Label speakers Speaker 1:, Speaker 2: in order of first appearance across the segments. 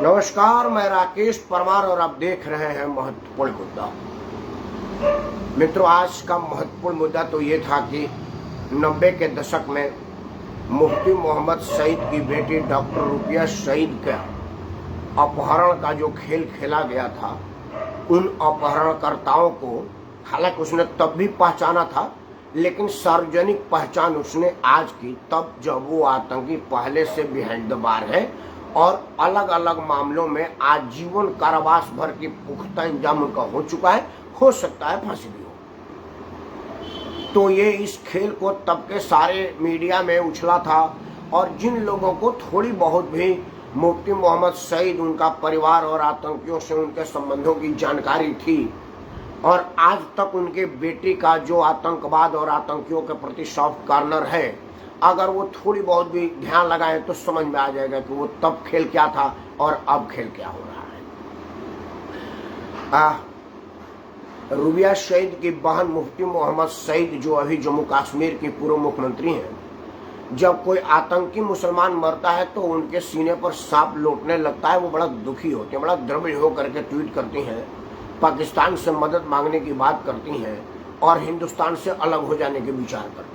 Speaker 1: नमस्कार, मैं राकेश परमार और आप देख रहे हैं महत्वपूर्ण मुद्दा। मित्रों, आज का महत्वपूर्ण मुद्दा तो ये था कि 90 के दशक में मुफ्ती मोहम्मद सईद की बेटी डॉक्टर रुकिया सईद का अपहरण का जो खेल खेला गया था, उन अपहरणकर्ताओं को हालांकि उसने तब भी पहचाना था, लेकिन सार्वजनिक पहचान उसने आज की तब जब वो आतंकी पहले से बिहाइंड द बार है और अलग अलग मामलों में आजीवन कारावास भर की पुख्ता इंजाम उनका हो चुका है, हो सकता है फांसी भी हो। तो ये इस खेल को तब के सारे मीडिया में उछला था और जिन लोगों को थोड़ी बहुत भी मुफ्ती मोहम्मद सईद, उनका परिवार और आतंकियों से उनके संबंधों की जानकारी थी और आज तक उनके बेटी का जो आतंकवाद और आतंकियों के प्रति सॉफ्ट कॉर्नर है, अगर वो थोड़ी बहुत भी ध्यान लगाए तो समझ में आ जाएगा कि वो तब खेल क्या था और अब खेल क्या हो रहा है। रुबिया सईद की बहन मुफ्ती मोहम्मद सईद, जो अभी जम्मू कश्मीर की पूर्व मुख्यमंत्री हैं, जब कोई आतंकी मुसलमान मरता है तो उनके सीने पर सांप लौटने लगता है। वो बड़ा दुखी होते हैं, बड़ा द्रविड़ होकर के ट्वीट करती हैं, पाकिस्तान से मदद मांगने की बात करती हैं और हिंदुस्तान से अलग हो जाने के विचार करते हैं।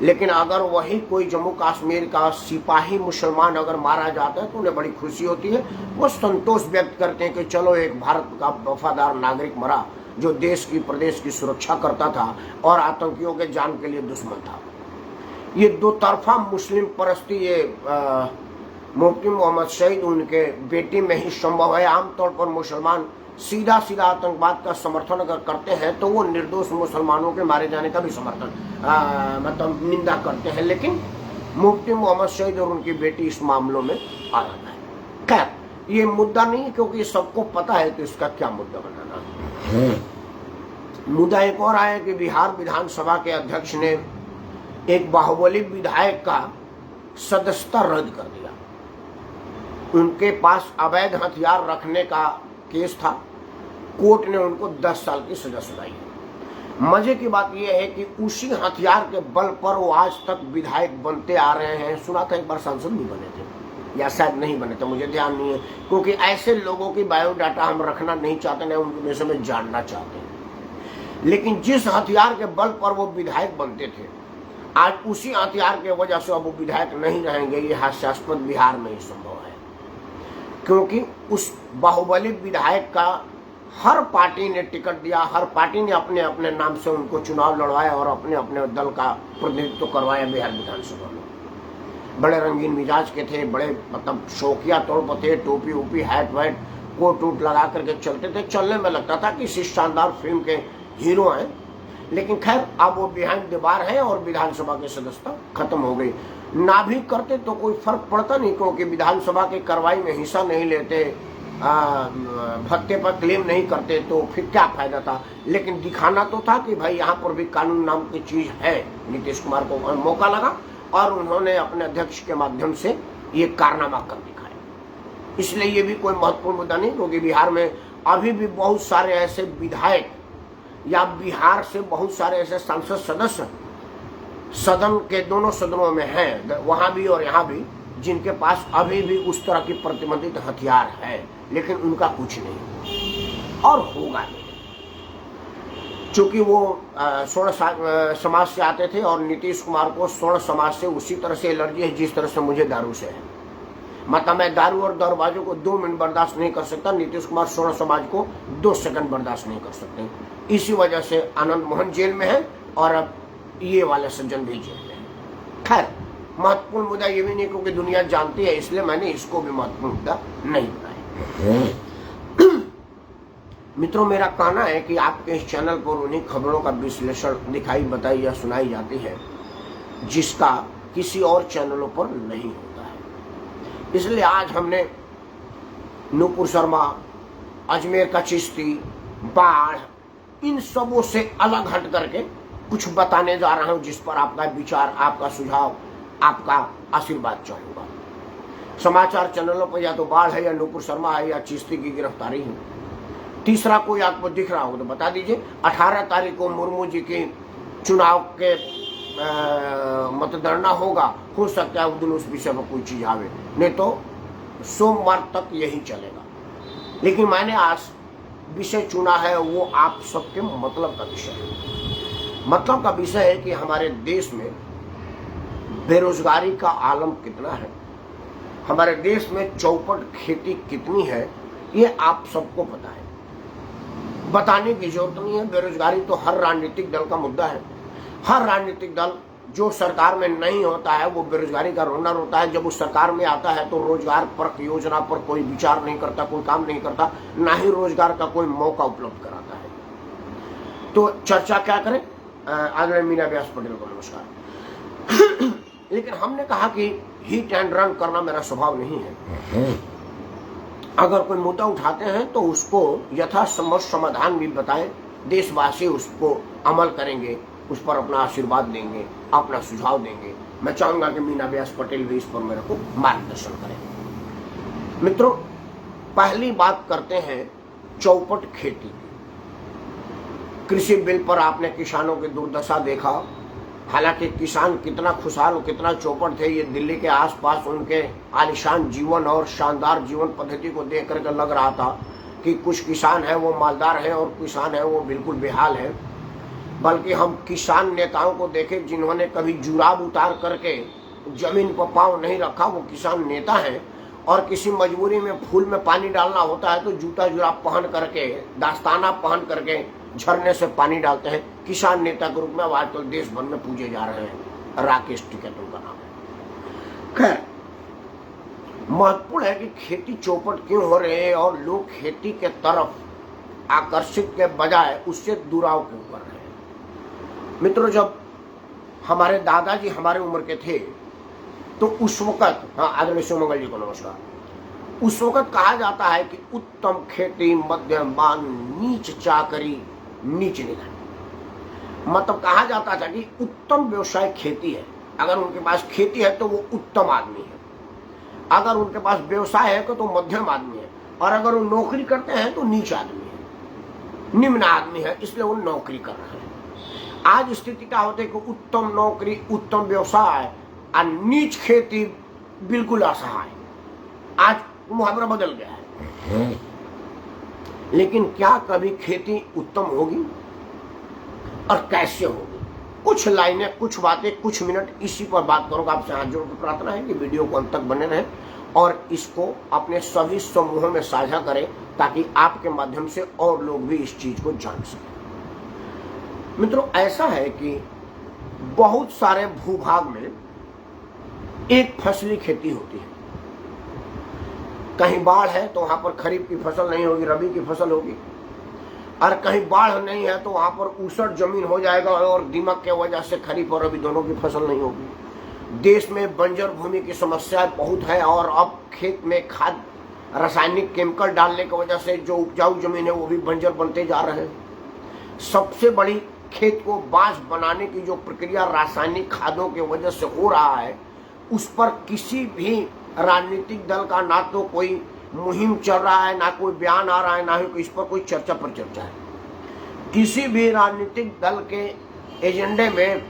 Speaker 1: लेकिन अगर वही कोई जम्मू कश्मीर का सिपाही मुसलमान अगर मारा जाता है तो उन्हें बड़ी खुशी होती है। वो संतोष व्यक्त करते हैं कि चलो, एक भारत का वफादार नागरिक मरा जो देश की प्रदेश की सुरक्षा करता था और आतंकियों के जान के लिए दुश्मन था। ये दो तरफा मुस्लिम परस्ती ये मुफ्ती मोहम्मद सईद उनके बेटी में ही संभव है। आमतौर पर मुसलमान सीधा सीधा आतंकवाद का समर्थन अगर करते हैं तो वो निर्दोष मुसलमानों के मारे जाने का भी समर्थन मतलब निंदा करते हैं, लेकिन मुफ्ती मोहम्मद सईद और उनकी बेटी इस मामलों में अलग है। खैर, ये मुद्दा नहीं है क्योंकि सबको पता है कि इसका क्या मुद्दा बनाना है। मुद्दा एक और आया कि बिहार विधानसभा के अध्यक्ष ने एक बाहुबली विधायक का सदस्यता रद्द कर दिया। उनके पास अवैध हथियार रखने का केस था, कोर्ट ने उनको 10 साल की सजा सुनाई। मजे की बात यह है कि उसी हथियार के बल पर वो आज तक विधायक बनते आ रहे हैं। सुना था एक बार सांसद भी बने थे, या शायद नहीं बने थे, मुझे ध्यान नहीं है, क्योंकि ऐसे लोगों की बायोडाटा हम रखना नहीं चाहते, न उनके विषय में जानना चाहते हैं। लेकिन जिस हथियार के बल पर वो विधायक बनते थे, आज उसी हथियार के वजह से अब वो विधायक नहीं रहेंगे। ये हास्यास्पद बिहार में ही संभव है, क्योंकि उस बाहुबली विधायक का हर पार्टी ने टिकट दिया, हर पार्टी ने अपने अपने नाम से उनको चुनाव लड़वाया और अपने अपने दल का प्रतिनिधित्व करवाया बिहार विधानसभा में। बड़े रंगीन मिजाज के थे, बड़े मतलब शौकिया तौर पर थे, टोपी उपी हैट वैट कोट वूट लगा करके चलते थे। चलने में लगता था कि इस शानदार फिल्म के हीरो हैं। लेकिन खैर, अब वो बिहाइंड द बार है और विधानसभा की सदस्यता खत्म हो गई। ना भी करते तो कोई फर्क पड़ता नहीं, क्योंकि विधानसभा की कार्रवाई में हिस्सा नहीं लेते, भत्ते पर क्लेम नहीं करते, तो फिर क्या फायदा था। लेकिन दिखाना तो था कि भाई यहाँ पर भी कानून नाम की चीज है। नीतीश कुमार को मौका लगा और उन्होंने अपने अध्यक्ष के माध्यम से ये कारनामा कर दिखाया। इसलिए ये भी कोई महत्वपूर्ण मुद्दा नहीं, क्योंकि बिहार में अभी भी बहुत सारे ऐसे विधायक या बिहार से बहुत सारे ऐसे सांसद सदस्य सदन के दोनों सदनों में हैं, वहां भी और यहाँ भी, जिनके पास अभी भी उस तरह की प्रतिबंधित हथियार है, लेकिन उनका कुछ नहीं और होगा नहीं। चूंकि वो स्वर्ण समाज से आते थे और नीतीश कुमार को स्वर्ण समाज से उसी तरह से एलर्जी है जिस तरह से मुझे दारू से है। मतलब मैं दारू और दरवाजों को 2 मिनट बर्दाश्त नहीं कर सकता, नीतीश कुमार स्वर्ण समाज को 2 सेकंड बर्दाश्त नहीं कर सकते। इसी वजह से आनंद मोहन जेल में है और अब ये वाले सज्जन भी जेल में है। खैर, महत्वपूर्ण मुद्दा ये भी नहीं, क्योंकि दुनिया जानती है, इसलिए मैंने इसको भी महत्वपूर्ण मुद्दा नहीं बनाया। मित्रों, मेरा कहना है कि आपके इस चैनल पर उन्हीं खबरों का विश्लेषण दिखाई, बताई या सुनाई जाती है जिसका किसी और चैनलों पर नहीं होता है। इसलिए आज हमने नूपुर शर्मा, अजमेर का चिश्ती, बाढ़, इन सबों से अलग हट करके कुछ बताने जा रहा हूं, जिस पर आपका विचार, आपका सुझाव, आपका आशीर्वाद चाहूंगा। समाचार चैनलों पर या तो बाढ़ है या नूपुर शर्मा है या चिश्ती की गिरफ्तारी है। तीसरा कोई आपको दिख रहा हो तो बता दीजिए। 18 तारीख को मुर्मू जी की चुनाव के मतगणना होगा, हो सकता है उस दिन उस विषय पर कोई चीज आवे, नहीं तो सोमवार तक यही चलेगा। लेकिन मैंने आज विषय चुना है वो आप सबके मतलब का विषय है। मतलब का विषय है कि हमारे देश में बेरोजगारी का आलम कितना है, हमारे देश में चौपट खेती कितनी है, ये आप सबको पता है, बताने की जरूरत नहीं है। बेरोजगारी तो हर राजनीतिक दल का मुद्दा है। हर राजनीतिक दल जो सरकार में नहीं होता है वो बेरोजगारी का रोना रोता है, जब उस सरकार में आता है तो रोजगार पर योजना पर कोई विचार नहीं करता, कोई काम नहीं करता, ना ही रोजगार का कोई मौका उपलब्ध कराता है। तो चर्चा क्या करें, आदरणीय मीना व्यास पटेल को नमस्कार। लेकिन हमने कहा कि हिट एंड रन करना मेरा स्वभाव नहीं है। अगर कोई मुद्दा उठाते हैं तो उसको यथासंभव समाधान भी बताएं, देशवासी उसको अमल करेंगे, उस पर अपना आशीर्वाद देंगे, अपना सुझाव देंगे। मैं चाहूंगा कि मीना व्यास पटेल भी इस पर मेरे को मार्गदर्शन करें। मित्रों, पहली बात करते हैं चौपट खेती की। कृषि बिल पर आपने किसानों की दुर्दशा देखा। हालांकि किसान कितना खुशहाल और कितना चौपट थे, ये दिल्ली के आसपास उनके आलिशान जीवन और शानदार जीवन पद्धति को देख करके लग रहा था कि कुछ किसान है वो मालदार है और किसान है वो बिल्कुल बेहाल है। बल्कि हम किसान नेताओं को देखे जिन्होंने कभी जुराब उतार करके जमीन पर पांव नहीं रखा, वो किसान नेता है। और किसी मजबूरी में फूल में पानी डालना होता है तो जूता जुराब पहन करके, दास्ताना पहन करके झरने से पानी डालते हैं। किसान नेता के रूप में आजकल देश भर में पूजे जा रहे हैं। राकेश टिकैत उनका नाम है। खैर, महत्वपूर्ण है कि खेती चौपट क्यों हो रही है और लोग खेती के तरफ आकर्षित के बजाय उससे दुराव क्यों कर रहे हैं। मित्रों, जब हमारे दादाजी हमारे उम्र के थे तो उस वक्त, हाँ आदरणीय शिवमंगल जी को नमस्कार, उस वक्त कहा जाता है कि उत्तम खेती मध्यमान, नीच चाकरी नीच निधन। मतलब कहा जाता था कि उत्तम व्यवसाय खेती है। अगर उनके पास खेती है तो वो उत्तम आदमी है, अगर उनके पास व्यवसाय है तो मध्यम आदमी है, और अगर वो नौकरी करते हैं तो नीच आदमी है, निम्न आदमी है, इसलिए वो नौकरी कर रहे हैं। आज स्थिति क्या होती है कि उत्तम नौकरी, उत्तम व्यवसाय और नीच खेती बिल्कुल असहाय। आज मुहावरा बदल गया है। लेकिन क्या कभी खेती उत्तम होगी और कैसे होगी? कुछ लाइनें, कुछ बातें, कुछ मिनट इसी पर बात करूंगा। आपसे हाथ जोड़ कर प्रार्थना है कि वीडियो को अंत तक बने रहें और इसको अपने सभी समूहों में साझा करें ताकि आपके माध्यम से और लोग भी इस चीज को जान सकें। मित्रों, ऐसा है कि बहुत सारे भूभाग में एक फसली खेती होती है। कहीं बाढ़ है तो वहां पर खरीफ की फसल नहीं होगी, रबी की फसल होगी। और कहीं बाढ़ नहीं है तो वहां पर ऊसर जमीन हो जाएगा और दीमक के वजह से खरीफ और रबी दोनों की फसल नहीं होगी। देश में बंजर भूमि की समस्या बहुत है और अब खेत में खाद, रासायनिक केमिकल डालने की वजह से जो उपजाऊ जमीन है वो भी बंजर बनते जा रहे हैं। सबसे बड़ी खेत को बांझ बनाने की जो प्रक्रिया रासायनिक खादों की वजह से हो रहा है, उस पर किसी भी राजनीतिक दल का ना तो कोई मुहिम चल रहा है, ना कोई बयान आ रहा है, ना ही इस पर कोई चर्चा पर चर्चा है। किसी भी राजनीतिक दल के एजेंडे में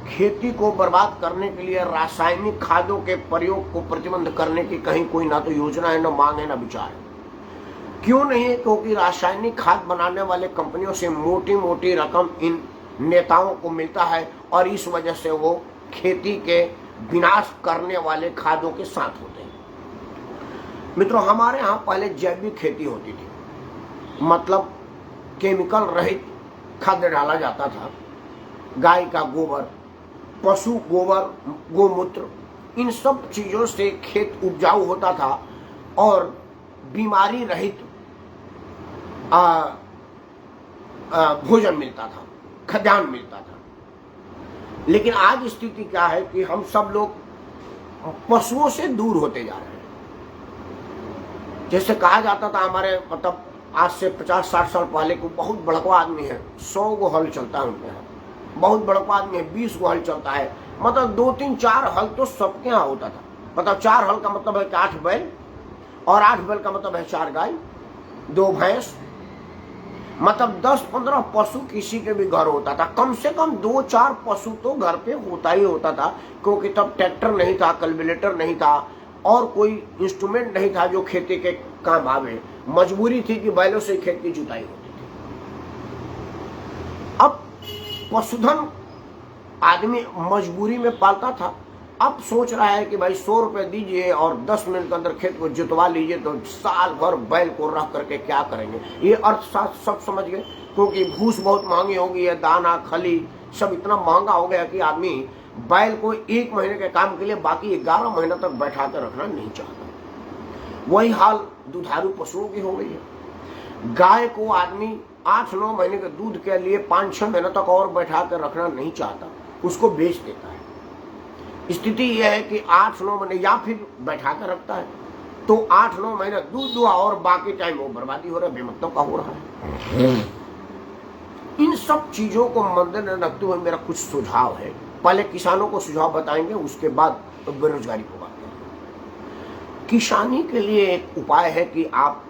Speaker 1: खेती को बर्बाद करने के लिए रासायनिक खादों के प्रयोग को प्रतिबंध करने की कहीं कोई ना तो योजना है, ना मांग है, ना विचार है। क्यों नहीं है? क्योंकि रासायनिक खाद बनाने वाले कंपनियों से मोटी मोटी रकम इन नेताओं को मिलता है और इस वजह से वो खेती के विनाश करने वाले खादों के साथ होते हैं। मित्रों, हमारे यहाँ पहले जैविक खेती होती थी, मतलब केमिकल रहित खाद्य डाला जाता था। गाय का गोबर, पशु गोबर, गोमूत्र, इन सब चीजों से खेत उपजाऊ होता था और बीमारी रहित भोजन मिलता था, खाद्यान्न मिलता था। लेकिन आज स्थिति क्या है कि हम सब लोग पशुओं से दूर होते जा रहे हैं। जैसे कहा जाता था हमारे, मतलब आज से 50-60 साल पहले को बहुत बड़का आदमी है, 100 गो हल चलता है उनके यहाँ, बहुत बड़का आदमी है, 20 गो हल चलता है। मतलब 2-3-4 हल तो सबके यहाँ होता था। मतलब 4 हल का मतलब है कि 8 बैल, और 8 बैल का मतलब है 4 गाय, 2 भैंस, मतलब 10-15 पशु किसी के भी घर होता था। कम से कम 2-4 पशु तो घर पे होता ही होता था, क्योंकि तब ट्रैक्टर नहीं था, कल्टिवेटर नहीं था और कोई इंस्ट्रूमेंट नहीं था जो खेती के काम आवे, मजबूरी थी कि बैलों से खेत की जुताई होती थी। अब पशुधन आदमी मजबूरी में पालता था, अब सोच रहा है कि भाई 100 रुपए दीजिए और 10 मिनट के अंदर खेत को जुतवा लीजिए, तो साल भर बैल को रख करके क्या करेंगे। ये अर्थशास्त्र सब समझ गए, क्योंकि भूस बहुत महंगी हो गई है, दाना खली सब इतना महंगा हो गया कि आदमी बैल को 1 महीने के काम के लिए बाकी 11 महीने तक बैठा कर रखना नहीं चाहता। वही हाल दुधारू पशुओं की हो गई है। गाय को आदमी 8-9 महीने के दूध के लिए 5-6 महीने तक और बैठा कर रखना नहीं चाहता, उसको बेच देता है। स्थिति यह है कि 8-9 महीने या फिर बैठा कर रखता है तो 8-9 महीने दूध दुआ और बाकी टाइम वो बर्बादी हो रहा है, बेमतलब का हो रहा है। इन सब चीजों को मद्देनजर रखते हुए मेरा कुछ सुझाव है। पहले किसानों को सुझाव बताएंगे, उसके बाद बेरोजगारी को बात करेंगे। किसानी के लिए एक उपाय है कि आप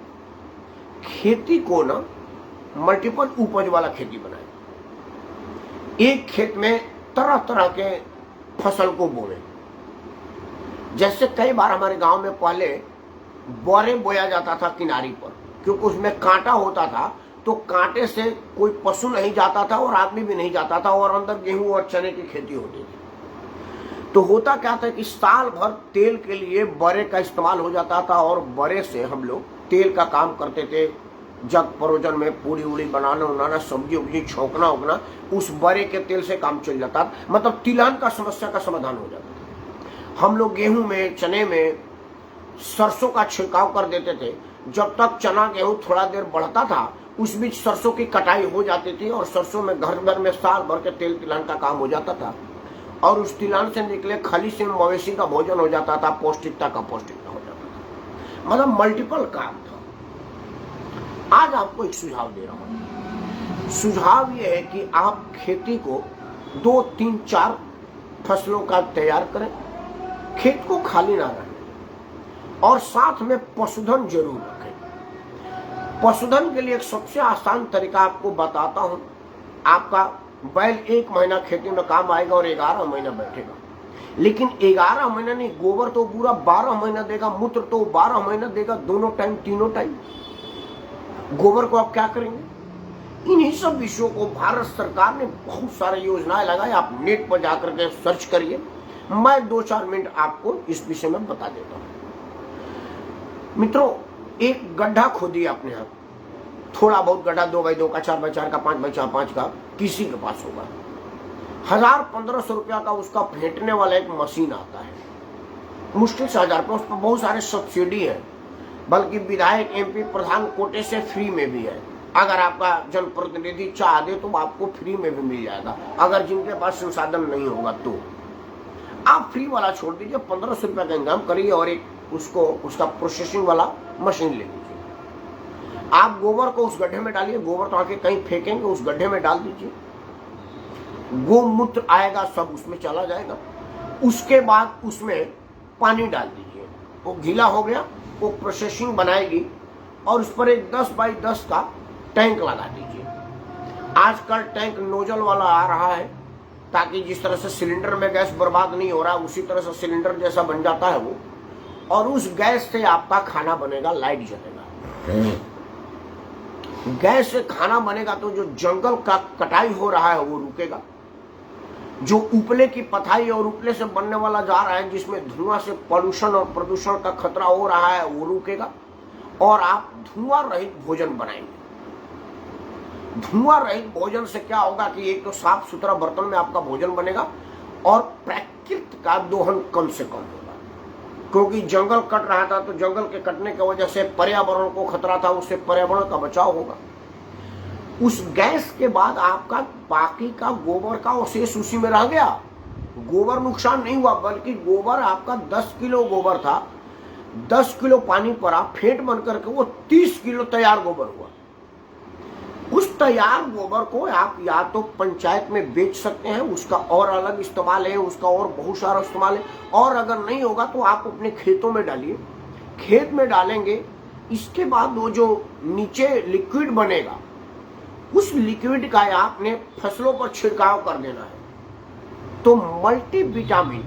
Speaker 1: खेती को ना मल्टीपल उपज वाला खेती बनाएं। एक खेत में तरह तरह के फसल को बोएं। जैसे कई बार हमारे गांव में पहले बोरे बोया जाता था किनारी पर, क्योंकि उसमें कांटा होता था, तो कांटे से कोई पशु नहीं जाता था और आदमी भी नहीं जाता था, और अंदर गेहूं और चने की खेती होती थी। तो होता क्या था कि साल भर तेल के लिए बरे का इस्तेमाल हो जाता था, और बरे से हम लोग तेल का काम करते थे। जग परोजन में पूरी उड़ी बनाना उनाना, सब्जी उब्जी छौंकना उगना, उस बरे के तेल से काम चल जाता था। मतलब तिलहन का समस्या का समाधान हो जाता था। हम लोग गेहूं में, चने में सरसों का छिड़काव कर देते थे। जब तक चना गेहूं थोड़ा देर बढ़ता था, उस बीच सरसों की कटाई हो जाती थी, और सरसों में घर भर में साल भर के तेल तिलहन का काम हो जाता था, और उस तिलहन से निकले खली से मवेशी का भोजन हो जाता था, पौष्टिकता का पौष्टिकता हो जाता था। मतलब मल्टीपल काम था। आज आपको एक सुझाव दे रहा हूं। सुझाव यह है कि आप खेती को 2, 3, 4 फसलों का तैयार करें, खेत को खाली ना रखें, और साथ में पशुधन जरूर रखें। पशुधन के लिए एक सबसे आसान तरीका आपको बताता हूं। आपका बैल 1 महीना खेती में काम आएगा और 11 महीना बैठेगा, लेकिन 11 महीना नहीं, गोबर तो पूरा 12 महीना देगा, मूत्र तो 12 महीना देगा, दोनों टाइम, तीनों टाइम। गोबर को आप क्या करेंगे? इन्हीं सब विषयों को भारत सरकार ने बहुत सारी योजनाएं लगाई। आप नेट पर जाकर के सर्च करिए, मैं 2-4 मिनट आपको इस विषय में बता देता हूं। मित्रों, एक गड्ढा खोदिए अपने आप, थोड़ा बहुत गड्ढा, 2x2 का, 4x4 का, 5x5 का, किसी के पास होगा। 1000-1500 रुपया का उसका फेंटने वाला एक मशीन आता है, मुश्किल से 1000 रुपये। उस पर बहुत सारे सब्सिडी है, बल्कि विधायक, MP, प्रधान कोटे से फ्री में भी है। अगर आपका जनप्रतिनिधि चाह दे तो आपको फ्री में भी मिल जाएगा, अगर जिनके पास संसाधन नहीं होगा तो। आप फ्री वाला छोड़ दीजिए, 1500 रुपया का इंतजाम करिए और एक उसका प्रोसेसिंग वाला मशीन ले लीजिए। आप गोबर को उस गड्ढे में डालिए, गोबर तो आके कहीं फेंकेंगे, उस गड्ढे में डाल दीजिए। गोमूत्र आएगा, सब उसमें चला जाएगा। उसके बाद उसमें पानी डाल दीजिए, वो गीला हो गया, वो प्रोसेसिंग बनाएगी, और उस पर एक 10x10 का टैंक लगा दीजिए। आजकल टैंक नोजल वाला आ रहा है, ताकि जिस तरह से सिलेंडर में गैस बर्बाद नहीं हो रहा, उसी तरह से सिलेंडर जैसा बन जाता है वो, और उस गैस से आपका खाना बनेगा, लाइट जलेगा। गैस से खाना बनेगा तो जो जंगल का कटाई हो रहा है वो रुकेगा, जो उपले की पथाई और उपले से बनने वाला जा रहा है, जिसमें धुआं से पॉल्यूशन और प्रदूषण का खतरा हो रहा है, वो रुकेगा, और आप धुआं रहित भोजन बनाएंगे। धुआं रहित भोजन से क्या होगा कि एक तो साफ सुथरा बर्तन में आपका भोजन बनेगा, और प्रकृति का दोहन कम से कम होगा। क्योंकि जंगल कट रहा था, तो जंगल के कटने की वजह से पर्यावरण को खतरा था, उससे पर्यावरण का बचाव होगा। उस गैस के बाद आपका बाकी का गोबर का अवशेष उसी में रह गया। गोबर नुकसान नहीं हुआ, बल्कि गोबर आपका 10 किलो गोबर था, 10 किलो पानी पड़ा, फेंट बन करके वो 30 किलो तैयार गोबर हुआ। उस तैयार गोबर को आप या तो पंचायत में बेच सकते हैं, उसका और अलग इस्तेमाल है, उसका और बहुत सारा इस्तेमाल है, और अगर नहीं होगा तो आप अपने खेतों में डालिए। खेत में डालेंगे, इसके बाद वो जो नीचे लिक्विड बनेगा, उस लिक्विड का आपने फसलों पर छिड़काव कर देना है। तो मल्टीविटामिन,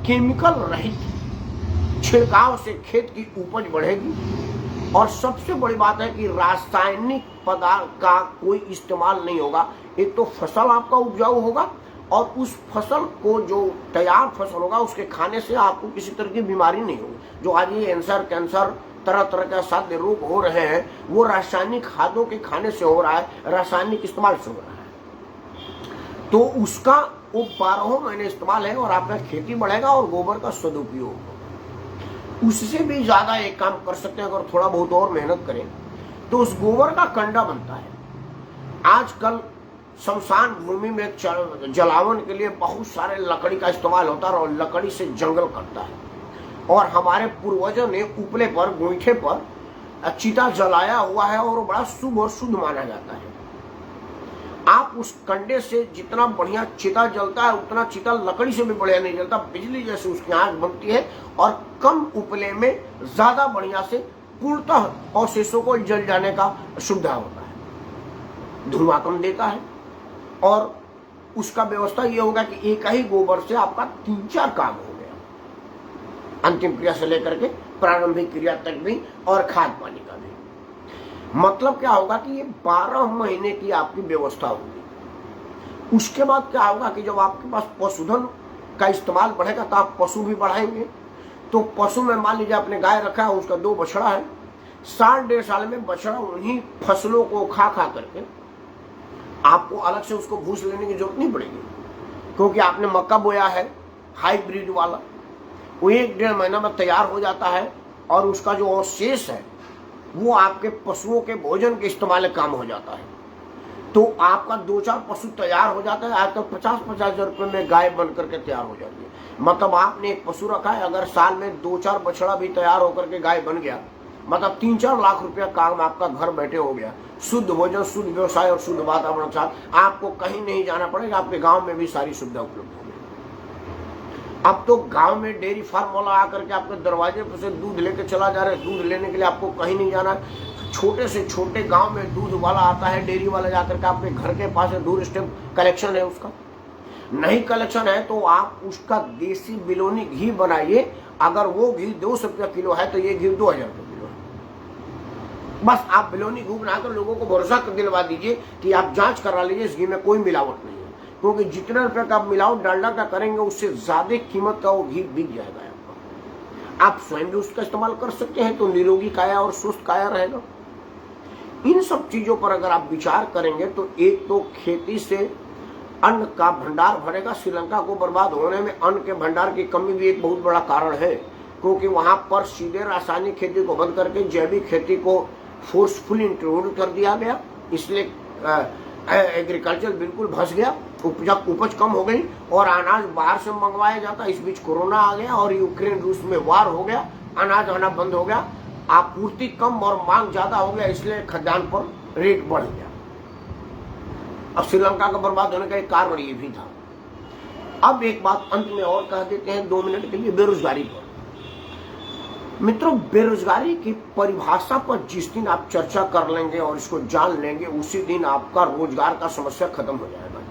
Speaker 1: केमिकल रहित छिड़काव से खेत की उपज बढ़ेगी। और सबसे बड़ी बात है कि रासायनिक पदार्थ का कोई इस्तेमाल नहीं होगा। एक तो फसल आपका उपजाऊ होगा और उस फसल को, जो तैयार फसल होगा, उसके खाने से आपको किसी तरह की बीमारी नहीं होगी। जो आज ये कैंसर तरह तरह का साध्य रोग हो रहे हैं, वो रासायनिक खादों के खाने से हो रहा है, रासायनिक इस्तेमाल से हो रहा है। तो उसका वो 12 महीने इस्तेमाल है और आपका खेती बढ़ेगा और गोबर का सदुपयोग होगा। उससे भी ज्यादा एक काम कर सकते हैं, अगर थोड़ा बहुत और मेहनत करें तो उस गोबर का कंडा बनता है। आजकल शमशान भूमि में जलावन के लिए बहुत सारे लकड़ी का इस्तेमाल होता है और लकड़ी से जंगल कटता है। और हमारे पूर्वजों ने उपले पर, गोईठे पर चिता जलाया हुआ है और वो बड़ा शुभ और शुद्ध माना जाता है। आप उस कंडे से जितना बढ़िया चिता जलता है उतना चिता लकड़ी से भी बढ़िया नहीं जलता। बिजली जैसे उसकी आंच बनती है और कम उपले में ज्यादा बढ़िया से पूर्णतः अवशेषों को जल जाने का सुविधा होता है, धुआं कम देता है। और उसका व्यवस्था यह होगा कि एक ही गोबर से आपका 3-4 काम हो गया, अंतिम क्रिया से लेकर के प्रारंभिक क्रिया तक भी और खाद पानी का भी। मतलब क्या होगा कि ये 12 महीने की आपकी व्यवस्था होगी। उसके बाद क्या होगा कि जब आपके पास पशुधन का इस्तेमाल बढ़ेगा तो आप पशु भी बढ़ाएंगे। तो पशु में मान लीजिए आपने गाय रखा है, उसका 2 बछड़ा है, 1.5 साल में बछड़ा उन्हीं फसलों को खा करके आपको अलग से उसको भूस लेने की जरूरत नहीं पड़ेगी। क्योंकि आपने मक्का बोया है हाइब्रिड वाला, वो 1-1.5 महीना में तैयार हो जाता है और उसका जो अवशेष है वो आपके पशुओं के भोजन के इस्तेमाल काम हो जाता है। तो आपका 2-4 पशु तैयार हो जाता है। आजकल 50-50 हजार रुपये में गाय बन करके तैयार हो जाती है। मतलब आपने एक पशु रखा है, अगर साल में 2-4 बछड़ा भी तैयार होकर के गाय बन गया, मतलब 3-4 लाख रुपया काम आपका घर बैठे हो गया। शुद्ध भोजन, शुद्ध व्यवसाय और शुद्ध वातावरण के साथ आपको कहीं नहीं जाना पड़ेगा, आपके गांव में भी सारी सुविधा उपलब्ध होगी। अब तो गांव में डेयरी फार्म वाला आकर के आपके दरवाजे पर से दूध लेके चला जा रहा है। दूध लेने के लिए आपको कहीं नहीं जाना है। छोटे से छोटे गांव में दूध वाला आता है, डेयरी वाला जाकर के आपके घर के पास डोर स्टेप कलेक्शन है उसका। नहीं कलेक्शन है तो आप उसका देसी बिलोनी घी बनाइए। अगर वो घी 200 रुपया किलो है तो ये घी 2000 रुपये किलो है। बस आप बिलोनी घी बनाकर लोगों को भरोसा दिलवा दीजिए कि आप जांच करा लीजिए, इस घी में कोई मिलावट नहीं है। क्योंकि जितने रुपए का आप मिलावट डालडा का करेंगे उससे ज्यादा कीमत का वो घी बिक जाएगा आपका। आप स्वयं भी उसका इस्तेमाल कर सकते हैं तो निरोगी काया और स्वस्थ काया रहेगा। इन सब चीजों पर अगर आप विचार करेंगे तो एक तो खेती से अन्न का भंडार भरेगा। श्रीलंका को बर्बाद होने में अन्न के भंडार की कमी भी एक बहुत बड़ा कारण है, क्योंकि वहां पर सीधे रासायनिक खेती को बंद करके जैविक खेती को फोर्सफुली इंट्रोड्यूस कर दिया गया। इसलिए एग्रीकल्चर बिल्कुल धंस गया, उपज कम हो गई और अनाज बाहर से मंगवाया जाता। इस बीच कोरोना आ गया और यूक्रेन रूस में वार हो गया, अनाज आना बंद हो गया, आपूर्ति कम और मांग ज्यादा हो गया, इसलिए खाद्यान्न पर रेट बढ़ गया। अब श्रीलंका का बर्बाद होने का एक कारण ये भी था। अब एक बात अंत में और कह देते हैं 2 मिनट के लिए, बेरोजगारी पर। मित्रों, बेरोजगारी की परिभाषा पर जिस दिन आप चर्चा कर लेंगे और इसको जान लेंगे, उसी दिन आपका रोजगार का समस्या खत्म हो जाएगा।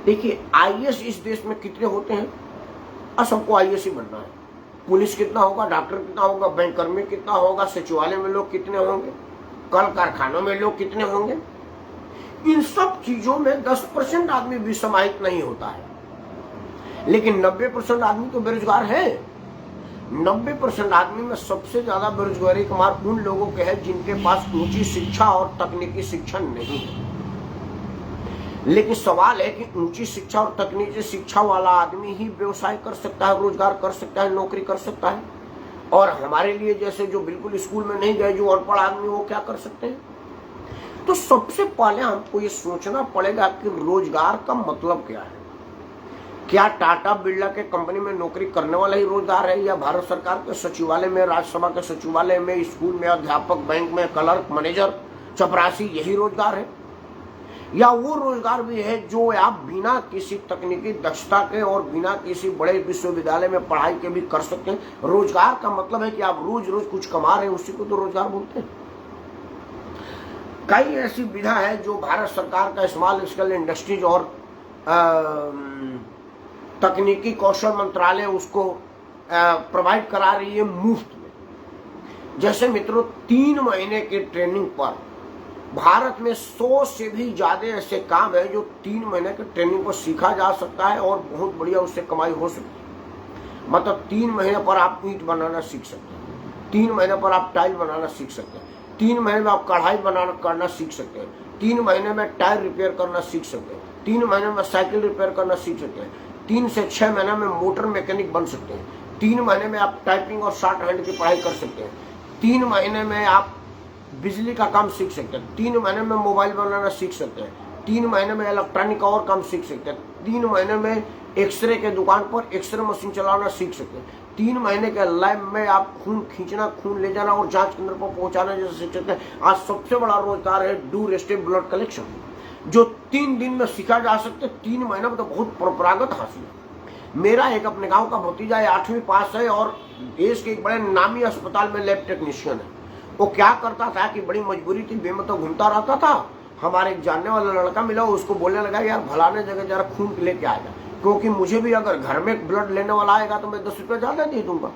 Speaker 1: देखिए, आईएएस इस देश में कितने होते हैं? और सबको आईएएस ही बनना है। पुलिस कितना होगा, डॉक्टर कितना होगा, बैंक कर्मी कितना होगा, सचिवालय में लोग कितने होंगे, कल कारखानों में लोग कितने होंगे। इन सब चीजों में 10% आदमी भी समाहित नहीं होता है, लेकिन 90% आदमी तो बेरोजगार है। 90% आदमी में सबसे ज्यादा बेरोजगारी का मार उन लोगों के है जिनके पास ऊंची शिक्षा और तकनीकी शिक्षा नहीं है। लेकिन सवाल है कि ऊंची शिक्षा और तकनीकी शिक्षा वाला आदमी ही व्यवसाय कर सकता है, रोजगार कर सकता है, नौकरी कर सकता है। और हमारे लिए जैसे जो बिल्कुल स्कूल में नहीं गए, जो अनपढ़ आदमी, वो क्या कर सकते हैं? तो सबसे पहले हमको ये सोचना पड़ेगा कि रोजगार का मतलब क्या है। क्या टाटा बिरला के कंपनी में नौकरी करने वाला ही रोजगार है, या भारत सरकार के सचिवालय में, राज्यसभा के सचिवालय में, स्कूल में अध्यापक, बैंक में क्लर्क, मैनेजर, चपरासी, यही रोजगार है? या वो रोजगार भी है जो आप बिना किसी तकनीकी दक्षता के और बिना किसी बड़े विश्वविद्यालय में पढ़ाई के भी कर सकते हैं? रोजगार का मतलब है कि आप रोज रोज कुछ कमा रहे हैं, उसी को तो रोजगार बोलते हैं। कई ऐसी विधा है जो भारत सरकार का स्मॉल स्केल इंडस्ट्रीज और तकनीकी कौशल मंत्रालय उसको प्रोवाइड करा रही है मुफ्त में। जैसे मित्रों 3 महीने की ट्रेनिंग पर भारत में 100 से भी ज्यादा ऐसे काम है जो 3 महीने की ट्रेनिंग पर सीखा जा सकता है और बहुत बढ़िया उससे कमाई हो सकती है। मतलब 3 महीने पर आप ईंट बनाना सीख सकते हैं, 3 महीने पर आप टाइल बनाना सीख सकते हैं, 3 महीने में आप कढ़ाई करना सीख सकते हैं, 3 महीने में टायर रिपेयर करना सीख सकते हैं, 3 महीने में साइकिल रिपेयर करना सीख सकते हैं, 3 से 6 महीने में मोटर मैकेनिक बन सकते हैं, 3 महीने में आप टाइपिंग और शॉर्ट हैंड की पढ़ाई कर सकते हैं, 3 महीने में आप बिजली का काम सीख सकते हैं, 3 महीने में मोबाइल बनाना सीख सकते हैं, 3 महीने में इलेक्ट्रॉनिक का और काम सीख सकते हैं, 3 महीने में एक्सरे के दुकान पर एक्सरे मशीन चलाना सीख सकते हैं, 3 महीने के लैब में आप खून खींचना, खून ले जाना और जांच केंद्र पर पहुंचाना जैसे सीख सकते हैं। आज सबसे बड़ा रोजगार है डू रेस्टेड ब्लड कलेक्शन, जो 3 दिन में सीखा जा सकते, 3 महीने में तो बहुत परंपरागत हासिल है। मेरा एक अपने गांव का भतीजा है, 8वीं पास है और देश के एक बड़े नामी अस्पताल में लैब टेक्नीशियन है। वो क्या करता था कि बड़ी मजबूरी थी, बेमत तो घूमता रहता था। हमारे एक जानने वाला लड़का मिला, उसको बोलने लगा यार भलाने जगह जरा खून लेके आएगा, क्योंकि मुझे भी अगर घर में ब्लड लेने वाला आएगा तो मैं 10 रुपये ज्यादा दे दूंगा।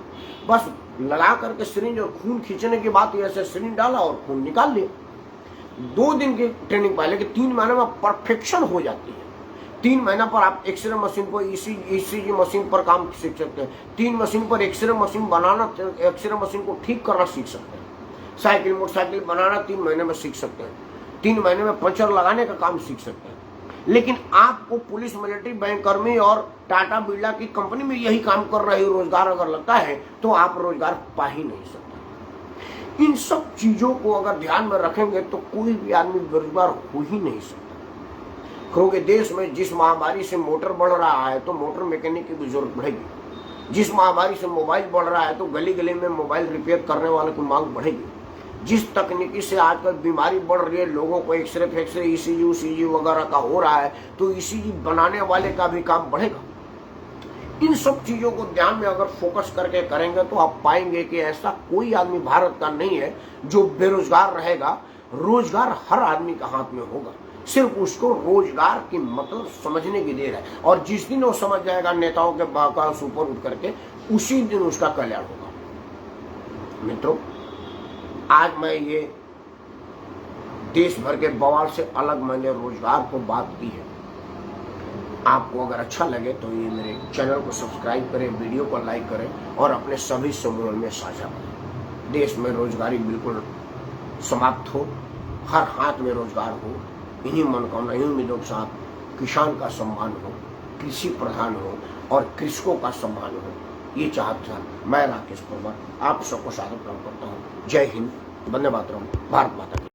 Speaker 1: बस लगा करके सिरिंज और खून खींचने की बात, ऐसे सिरिंज डाला और खून निकाल लिया। 2 दिन की ट्रेनिंग पाए, लेकिन 3 महीने में परफेक्शन हो जाती है। 3 महीना पर आप एक्सरे मशीन पर ईसीजी मशीन पर काम सीख सकते हैं, 3 मशीन पर एक्सरे मशीन बनाना, एक्सरे मशीन को ठीक करना सीख सकते हैं, साइकिल मोटरसाइकिल बनाना 3 महीने में सीख सकते हैं, 3 महीने में पंचर लगाने का काम सीख सकते हैं। लेकिन आपको पुलिस, मिलिट्री, बैंक कर्मी और टाटा बिरला की कंपनी में यही काम कर रहे रोजगार अगर लगता है तो आप रोजगार पा ही नहीं सकते। इन सब चीजों को अगर ध्यान में रखेंगे तो कोई भी आदमी बेरोजगार हो ही नहीं सकता। क्योंकि देश में जिस महामारी से मोटर बढ़ रहा है तो मोटर मैकेनिक की भी जरूरत बढ़ेगी, जिस महामारी से मोबाइल बढ़ रहा है तो गली गली में मोबाइल रिपेयर करने वाले की मांग बढ़ेगी, जिस तकनीकी से आजकल बीमारी बढ़ रही है, लोगों को एक्सरे फैक्सरे ईसीजी वगैरह का हो रहा है, तो ईसीजी बनाने वाले का भी काम बढ़ेगा। इन सब चीजों को ध्यान में अगर फोकस करके करेंगे तो आप पाएंगे कि ऐसा कोई आदमी भारत का नहीं है जो बेरोजगार रहेगा। रोजगार हर आदमी का हाथ में होगा, सिर्फ उसको रोजगार की मतलब समझने की देर है। और जिस दिन वो समझ जाएगा नेताओं के बाकाल से ऊपर उठ करके, उसी दिन उसका कल्याण होगा। मित्रों, आज मैं ये देश भर के बवाल से अलग मैंने रोजगार को बात की है। आपको अगर अच्छा लगे तो ये मेरे चैनल को सब्सक्राइब करें, वीडियो को लाइक करें और अपने सभी समूहों में साझा करें। देश में रोजगारी बिल्कुल समाप्त हो, हर हाथ में रोजगार हो, इन्हीं मनोकामना, इन्हीं उम्मीदों के साथ किसान का सम्मान हो, कृषि प्रधान हो और कृषकों का सम्मान हो, ये चाहता मैं राकेश परमार आप सबको स्वागत करता हूँ। जय हिंद, वंदे मातरम, भारत माता की।